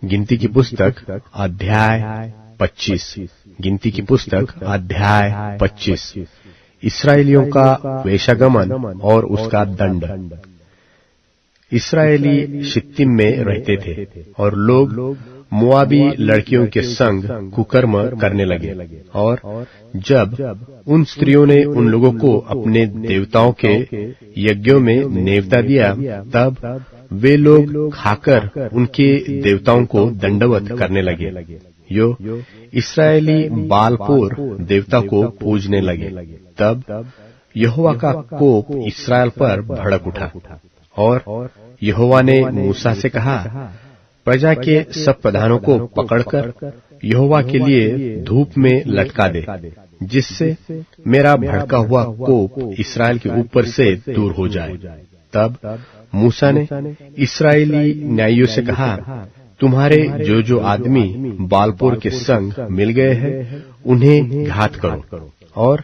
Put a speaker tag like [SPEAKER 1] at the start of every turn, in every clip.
[SPEAKER 1] गिनती की पुस्तक अध्याय 25। गिनती की पुस्तक अध्याय 25। इस्राएलियों का वेश्यागमन और उसका दंड। इस्राएली शित्तीम में रहते थे और लोग मोआबी लड़कियों के संग कुकर्म करने लगे। और जब उन स्त्रियों ने उन लोगों को अपने देवताओं के यज्ञों में नेवता दिया, तब वे लोग खाकर उनके देवताओं को दंडवत करने लगे। यो इस्राएली बालपोर देवता को पूजने लगे। तब यहोवा का कोप इस्राएल पर भड़क उठा और यहोवा ने मूसा से कहा, प्रजा के सब प्रधानों को पकड़कर यहोवा के लिए धूप में लटका दे, जिससे मेरा भड़का हुआ कोप इस्राएल के ऊपर से दूर हो जाए। तब मूसा ने इस्राएली न्यायियों से कहा, तुम्हारे जो जो आदमी बालपोर के संग मिल गए हैं, उन्हें घात करो। और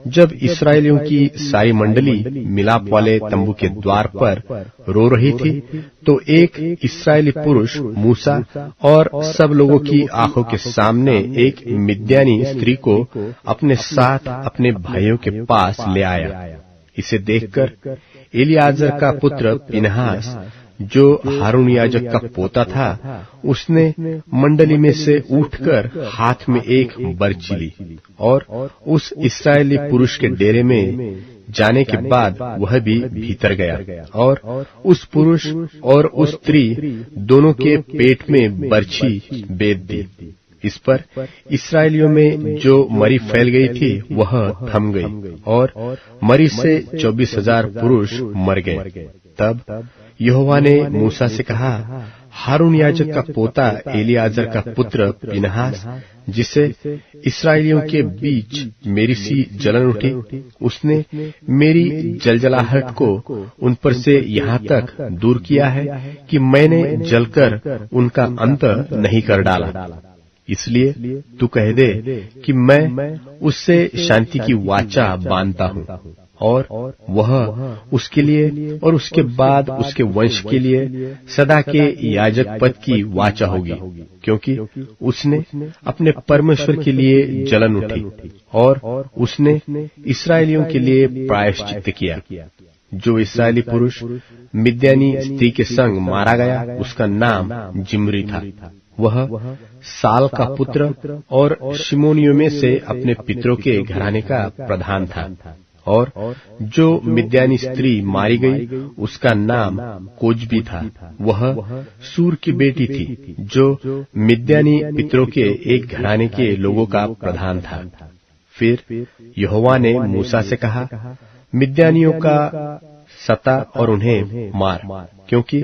[SPEAKER 1] जब इस्राएलियों की सारी मंडली मिलाप वाले तंबू के द्वार पर रो रही थी, तो एक इस्राएली पुरुष मूसा और सब लोगों की आंखों के सामने एक मिद्यानी स्त्री को अपने साथ अपने भाइयों के पास ले आया। इसे देखकर एलियाजर का पुत्र पिनहास, जो हारून याजक का पोता था, उसने मंडली में से उठकर हाथ में एक बर्छी ली और उस इस्राएली पुरुष के डेरे में जाने के बाद वह भी भीतर गया और उस पुरुष और उस स्त्री दोनों के पेट में बर्छी बेध दी। इस पर इस्राएलियों में जो मरी फैल गई थी वह थम गई और मरी से 24,000 पुरुष मर गए। तब यहोवा ने मूसा से कहा, हारून याजक का पोता एलियाजर का पुत्र पिनहास, जिसे इस्राएलियों के बीच मेरी सी जलन उठी, उसने मेरी जलजलाहट को उन पर से यहाँ तक दूर किया है कि मैंने जलकर उनका अंत नहीं कर डाला। इसलिए तू कह दे कि मैं उससे शांति की वाचा बांधता हूँ, और वह उसके लिए और उसके बाद उसके वंश के लिए सदा के याजक पद की वाचा होगी, क्योंकि उसने अपने परमेश्वर के लिए जलन उठी और उसने इस्राएलियों के लिए प्रायश्चित किया। जो इस्राएली पुरुष मिद्यानी स्त्री के संग मारा गया, उसका नाम जिम्री था। वह साल का पुत्र और शिमोनियों में से अपने पितरों के घराने का प्रधान था। और जो मिद्यानी स्त्री मारी गई, उसका नाम कोजबी था। वह सूर की बेटी थी, जो मिद्यानी पितरों के एक घराने के लोगों का प्रधान था। फिर यहोवा ने मूसा से कहा, मिद्यानियों का सता और उन्हें मार, क्योंकि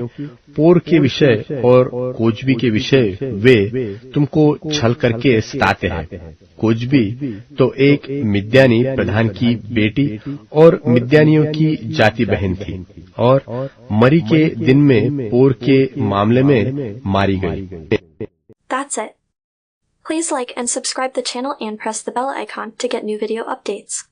[SPEAKER 1] पोर के विषय और कोजबी के विषय वे तुमको छल करके सताते हैं। कोजबी तो एक मिद्यानी प्रधान की बेटी और मिद्यानियों की जाति बहन थी, और मरी के दिन में पोर के मामले में मारी गई।
[SPEAKER 2] That's it. Please like and subscribe the channel and press the bell icon to get new video updates.